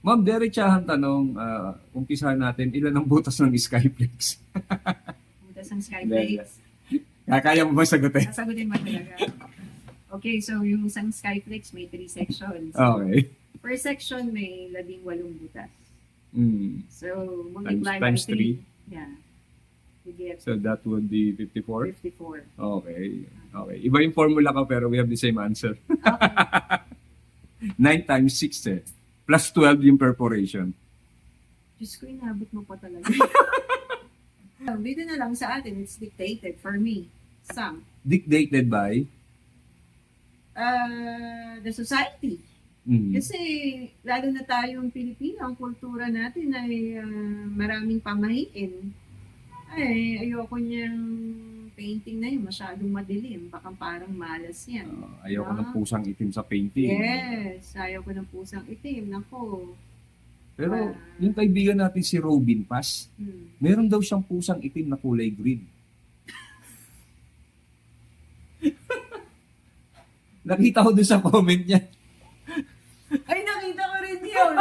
Ma'am, diretsahan tanong, umpisahan natin, ilan ang butas ng Skyflex? Butas ng Skyflex. Kaya mo ba sagutin? Sasagutin mo talaga. Okay, so yung isang Skyflex may 3 sections. Okay. Per section may 18 butas. Mm. So, multiply by Times 3. 3. Yeah. You get So that would be 54? 54. Okay. Okay. Iba yung formula ko pero we have the same answer. Okay. 9 times 6 eh. Plus 12 yung perforation. Diyos ko, inabot mo pa talaga. Dito na lang sa atin, it's dictated for me. Some. Dictated by? The society. Mm. Kasi, lalo na tayong Pilipino, ang kultura natin ay maraming pamahiin. Ay, ayoko niyang painting na yun, masyadong madilim. Baka parang malas yan. Ayoko ng pusang itim sa painting. Yes, ayaw ko ng pusang itim. Nako. Pero yung kaibigan natin si Robin Paz, meron daw siyang pusang itim na kulay green. Nakita ko dun sa comment niya. Ay, nakita ko rin yun.